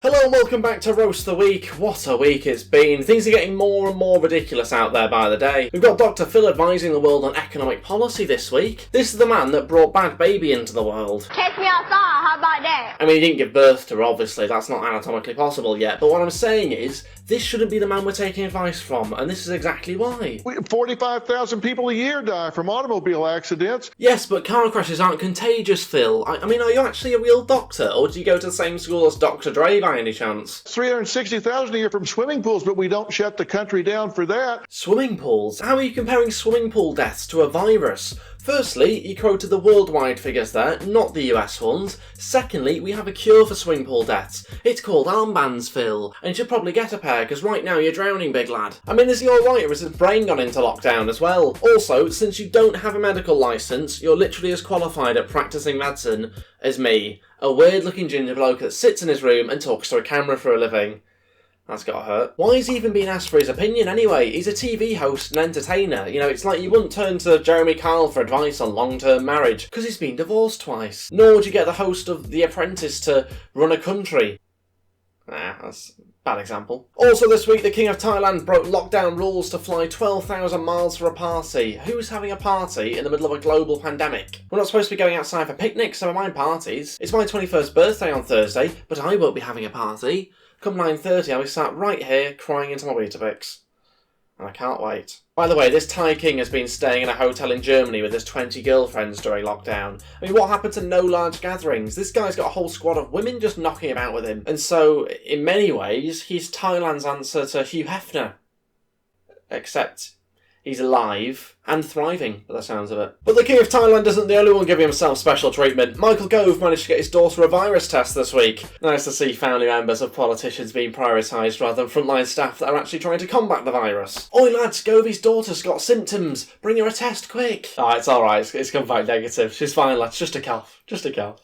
Hello and welcome back to Roast the Week. What a week it's been. Things are getting more and more ridiculous out there by the day. We've got Dr. Phil advising the world on economic policy this week. This is the man that brought Bad Baby into the world. Take me outside, how about that? I mean, he didn't give birth to her, obviously, that's not anatomically possible yet, but what I'm saying is, this shouldn't be the man we're taking advice from, and this is exactly why. 45,000 people a year die from automobile accidents. Yes, but car crashes aren't contagious, Phil. I mean, are you actually a real doctor, or do you go to the same school as Dr. Dre by any chance? 360,000 a year from swimming pools, but we don't shut the country down for that. Swimming pools? How are you comparing swimming pool deaths to a virus? Firstly, you quoted the worldwide figures there, not the US ones. Secondly, we have a cure for swimming pool deaths. It's called armbands, Phil. And you should probably get a pair, because right now you're drowning, big lad. I mean, is he alright, or has his brain gone into lockdown as well? Also, since you don't have a medical licence, you're literally as qualified at practising medicine as me. A weird-looking ginger bloke that sits in his room and talks to a camera for a living. That's gotta hurt. Why is he even being asked for his opinion anyway? He's a TV host and entertainer. You know, it's like you wouldn't turn to Jeremy Kyle for advice on long-term marriage, because he's been divorced twice. Nor would you get the host of The Apprentice to run a country. Nah, that's a bad example. Also this week, the King of Thailand broke lockdown rules to fly 12,000 miles for a party. Who's having a party in the middle of a global pandemic? We're not supposed to be going outside for picnics, so I mind parties. It's my 21st birthday on Thursday, but I won't be having a party. Come 9:30, I'll be sat right here crying into my Weetabix. And I can't wait. By the way, this Thai king has been staying in a hotel in Germany with his 20 girlfriends during lockdown. I mean, what happened to no large gatherings? This guy's got a whole squad of women just knocking about with him. And so, in many ways, he's Thailand's answer to Hugh Hefner. Except he's alive and thriving, by the sounds of it. But the King of Thailand isn't the only one giving himself special treatment. Michael Gove managed to get his daughter a virus test this week. Nice to see family members of politicians being prioritised rather than frontline staff that are actually trying to combat the virus. Oi lads, Govey's daughter's got symptoms. Bring her a test, quick. Oh, it's alright, it's come back negative. She's fine, lads, just a cough. Just a cough.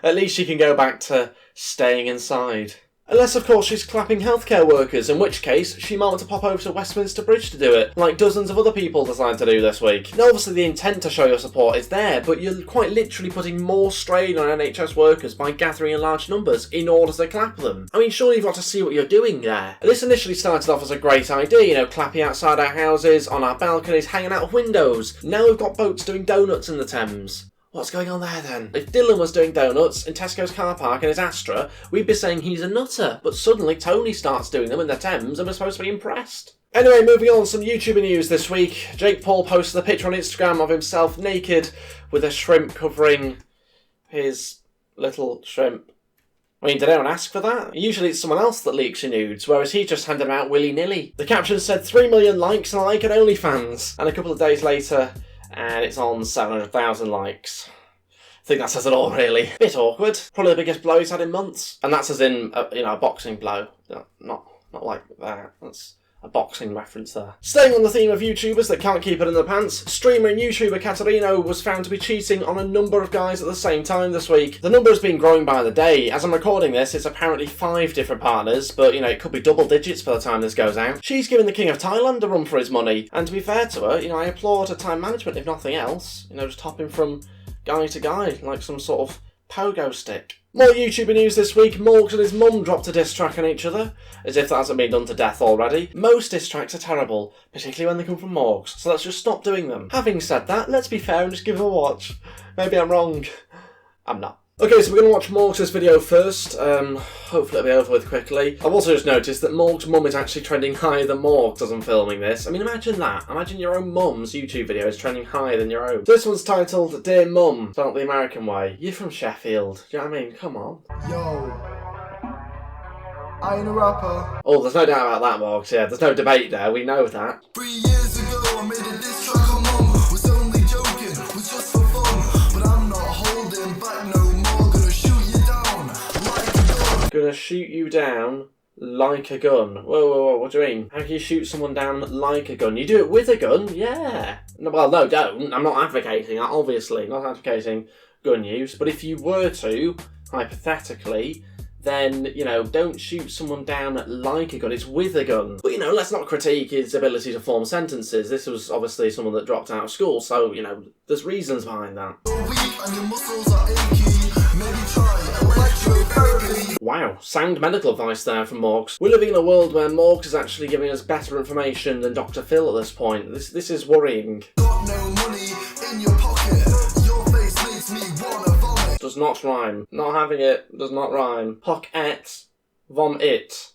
At least she can go back to staying inside. Unless, of course, she's clapping healthcare workers, in which case she might want to pop over to Westminster Bridge to do it, like dozens of other people decide to do this week. Now, obviously the intent to show your support is there, but you're quite literally putting more strain on NHS workers by gathering in large numbers in order to clap them. I mean, surely you've got to see what you're doing there. This initially started off as a great idea, you know, clapping outside our houses, on our balconies, hanging out of windows. Now we've got boats doing donuts in the Thames. What's going on there then? If Dylan was doing donuts in Tesco's car park in his Astra, we'd be saying he's a nutter, but suddenly Tony starts doing them in the Thames and we're supposed to be impressed. Anyway, moving on, some YouTuber news this week. Jake Paul posted a picture on Instagram of himself naked with a shrimp covering his little shrimp. I mean, did anyone ask for that? Usually it's someone else that leaks your nudes, whereas he just handed them out willy-nilly. The caption said 3 million likes and a like at OnlyFans, and a couple of days later, and it's on 700,000 likes. I think that says it all, really. Bit awkward. Probably the biggest blow he's had in months. And that's as in, a boxing blow. Not like that. That's a boxing reference there. Staying on the theme of YouTubers that can't keep it in their pants, streamer and YouTuber Katarino was found to be cheating on a number of guys at the same time this week. The number has been growing by the day. As I'm recording this, it's apparently 5 different partners, but, it could be double digits by the time this goes out. She's giving the King of Thailand a run for his money, and to be fair to her, I applaud her time management if nothing else. Just hopping from guy to guy, like some sort of pogo stick. More YouTuber news this week. Morgz and his mum dropped a diss track on each other, as if that hasn't been done to death already. Most diss tracks are terrible, particularly when they come from Morgz, so let's just stop doing them. Having said that, let's be fair and just give it a watch. Maybe I'm wrong. I'm not. Okay, so we're going to watch Morgz' video first. Hopefully it'll be over with quickly. I've also just noticed that Morgz' mum is actually trending higher than Morgz as I'm filming this. I mean, imagine that. Imagine your own mum's YouTube video is trending higher than your own. So this one's titled, Dear Mum, spelled the American way. You're from Sheffield. Do you know what I mean? Come on. Yo, I ain't a rapper. Oh, there's no doubt about that, Morgz. Yeah, there's no debate there. We know that. 3 years ago, I made a diss track on mum. Was only joking, was just for fun. But I'm not holding back no more. Gonna shoot you down like a gun. Gonna shoot you down like a gun. Whoa, what do you mean? How can you shoot someone down like a gun? You do it with a gun? Yeah. Well, no, don't. I'm not advocating that, obviously. Not advocating gun use. But if you were to, hypothetically, then, don't shoot someone down like a gun. It's with a gun. But, let's not critique his ability to form sentences. This was obviously someone that dropped out of school, so, there's reasons behind that. You're weak and your muscles are achy. Maybe try Electrotherapy. Wow, sound medical advice there from Morgz. We're living in a world where Morgz is actually giving us better information than Dr. Phil at this point. This is worrying. Got no money in your pocket. Your face makes me wanna vomit. Does not rhyme. Not having it. Does not rhyme. Pocket. Vomit.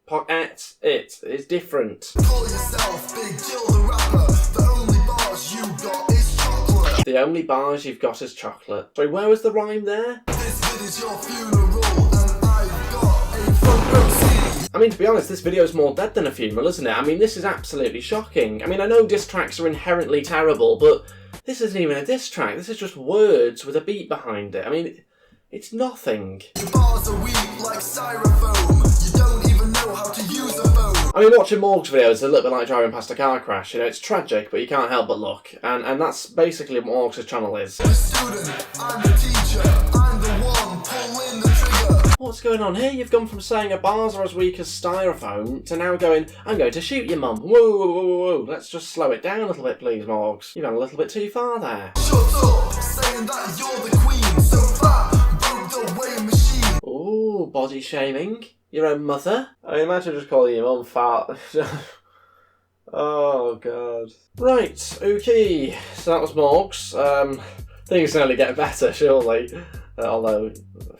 Pocket. It is different. Call yourself Big Jill the rapper. The only bars you got is chocolate. The only bars you've got is chocolate. Sorry, where was the rhyme there? This vid is your funeral, and I've got a front row seat. I mean, to be honest, this video is more dead than a funeral, isn't it? I mean, this is absolutely shocking. I mean, I know diss tracks are inherently terrible, but this isn't even a diss track. This is just words with a beat behind it. I mean, it's nothing. Your bars are weak like styrofoam. You don't even know how to use a phone. I mean, watching Morgz videos is a little bit like driving past a car crash. You know, it's tragic, but you can't help but look. And that's basically what Morgz' channel is. I'm the student, I'm the teacher, I'm the one pulling the trigger. What's going on here? You've gone from saying a bars are as weak as styrofoam to now going, I'm going to shoot your mum. Whoa, whoa, whoa, whoa, whoa. Let's just slow it down a little bit, please, Morgz. You've gone a little bit too far there. Shut up, saying that you're the queen. So fat, broke the weighing machine. Ooh, body shaming. Your own mother? I imagine just calling your mum fat. Oh, God. Right, okay. So that was Morgz. Things can only get better, surely. Although,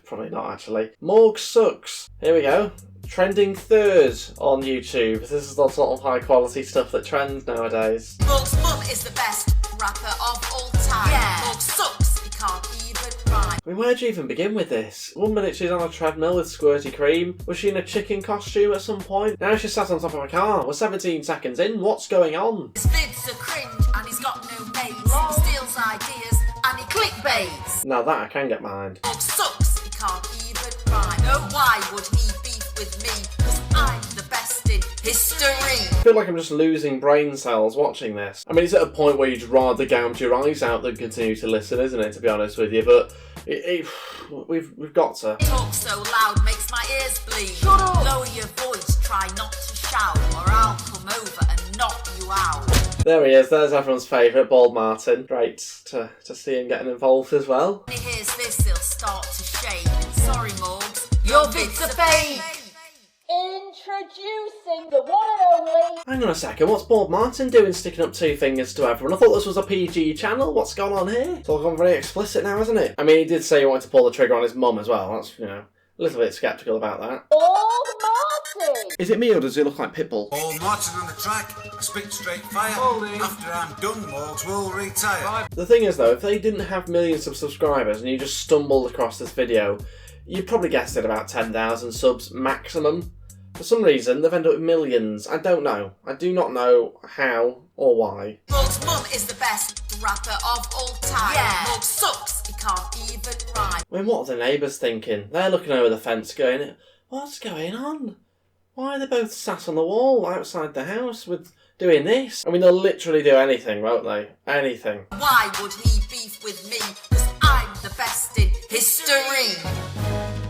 probably not, actually. Morgz sucks. Here we go. Trending third on YouTube. This is the sort of high-quality stuff that trends nowadays. Morgz mum is the best rapper of all time. Yeah. Morgz sucks, he can't even rhyme. I mean, where'd you even begin with this? 1 minute she's on a treadmill with squirty cream. Was she in a chicken costume at some point? Now she's sat on top of a car. We're 17 seconds in. What's going on? His vids are cringe and he's got no base. He steals ideas and he clickbaits. Now that I can get behind. Morgz sucks, he can't even rhyme. No, why would he beef with me? Cause I'm the best in history. I feel like I'm just losing brain cells watching this. I mean, it's at a point where you'd rather gouge your eyes out than continue to listen, isn't it, to be honest with you? But we've got to. Talk so loud makes my ears bleed. Shut up. Lower your voice, try not to shout, or I'll come over and knock you out. There he is, there's everyone's favourite, Bald Martin. Great to see him getting involved as well. When he hears this, he'll start to shake. Sorry, Morgz, your vids are fake. Introducing the one and only. Hang on a second, what's Bald Martin doing sticking up two fingers to everyone? I thought this was a PG channel, what's going on here? It's all gone very explicit now, hasn't it? I mean, he did say he wanted to pull the trigger on his mum as well, that's, you know, a little bit sceptical about that. Old Martin. Is it me or does he look like Pitbull? All Martin on the track, spit straight fire. After I'm done, Morgz will retire. The thing is though, if they didn't have millions of subscribers and you just stumbled across this video, you'd probably guessed it about 10,000 subs maximum. For some reason, they've ended up with millions. I don't know. I do not know how or why. Morgz mum is the best rapper of all time. Yeah. Morgz sucks, he can't even rhyme. I mean, what are the neighbours thinking? They're looking over the fence going, what's going on? Why are they both sat on the wall outside the house with doing this? I mean, they'll literally do anything, won't they? Anything. Why would he beef with me? Cause I'm the best in history.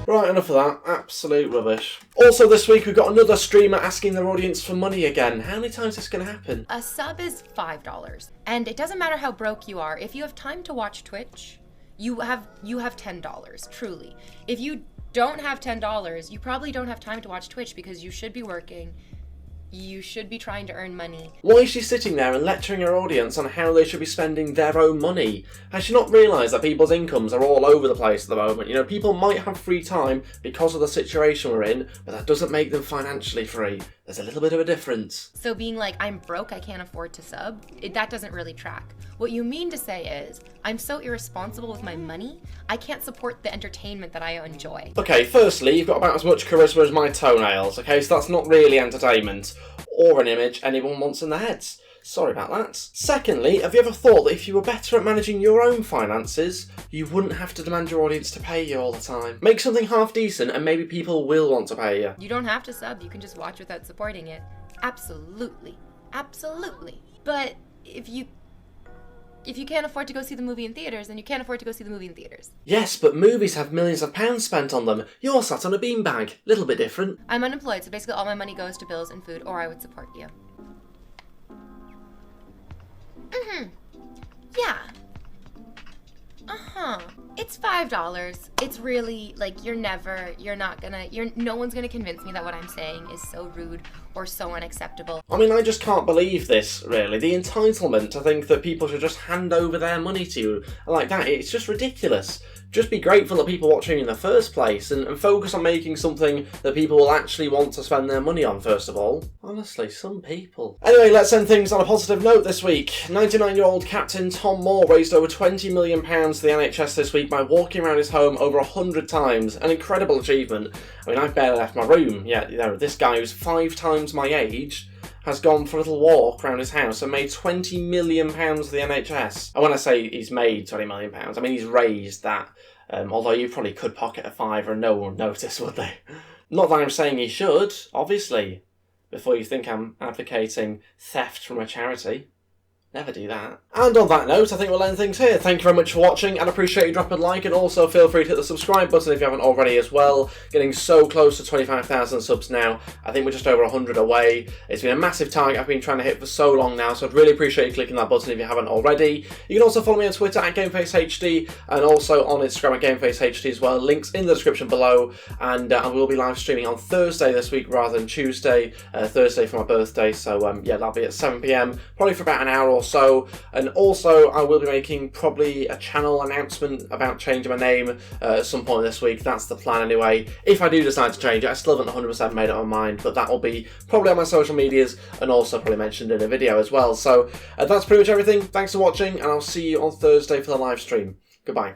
Right, enough of that. Absolute rubbish. Also this week we've got another streamer asking their audience for money again. How many times is this going to happen? A sub is $5. And it doesn't matter how broke you are. If you have time to watch Twitch, you have $10, truly. If you don't have $10, you probably don't have time to watch Twitch because you should be working. You should be trying to earn money. Why is she sitting there and lecturing her audience on how they should be spending their own money? Has she not realised that people's incomes are all over the place at the moment? You know, people might have free time because of the situation we're in, but that doesn't make them financially free. There's a little bit of a difference. So being like, I'm broke, I can't afford to sub, that doesn't really track. What you mean to say is, I'm so irresponsible with my money, I can't support the entertainment that I enjoy. Okay, firstly, you've got about as much charisma as my toenails, okay? So that's not really entertainment, or an image anyone wants in their heads. Sorry about that. Secondly, have you ever thought that if you were better at managing your own finances, you wouldn't have to demand your audience to pay you all the time? Make something half decent and maybe people will want to pay you. You don't have to sub, you can just watch without supporting it. Absolutely. Absolutely. But if you can't afford to go see the movie in theaters, then you can't afford to go see the movie in theaters. Yes, but movies have millions of pounds spent on them. You're sat on a beanbag. Little bit different. I'm unemployed, so basically all my money goes to bills and food, or I would support you. Yeah. huh, it's $5. It's really, like, no one's gonna convince me that what I'm saying is so rude or so unacceptable. I mean, I just can't believe this, really. The entitlement to think that people should just hand over their money to you like that, it's just ridiculous. Just be grateful that people watch you in the first place and focus on making something that people will actually want to spend their money on, first of all. Honestly, some people. Anyway, let's end things on a positive note this week. 99-year-old Captain Tom Moore raised over £20 million to the NHS this week by walking around his home over 100 times. An incredible achievement. I mean, I've barely left my room, yet, you know, this guy who's 5 times my age has gone for a little walk around his house and made £20 million to the NHS. And when I say he's made £20 million, I mean he's raised that. Although you probably could pocket a fiver and no one would notice, would they? Not that I'm saying he should, obviously. Before you think I'm advocating theft from a charity. Never do that. And on that note, I think we'll end things here. Thank you very much for watching, and appreciate you dropping a like, and also feel free to hit the subscribe button if you haven't already as well. Getting so close to 25,000 subs now. I think we're just over 100 away. It's been a massive target I've been trying to hit for so long now, so I'd really appreciate you clicking that button if you haven't already. You can also follow me on Twitter at GameFaceHD, and also on Instagram at GameFaceHD as well. Links in the description below, and I will be live streaming on Thursday this week rather than Tuesday. Thursday for my birthday, so yeah, that'll be at 7 PM, probably for about an hour or so. And also I will be making probably a channel announcement about changing my name at some point this week. That's the plan anyway. If I do decide to change it, I still haven't 100% made up my mind, but that will be probably on my social medias and also probably mentioned in a video as well. So that's pretty much everything. Thanks for watching, and I'll see you on Thursday for the live stream. Goodbye.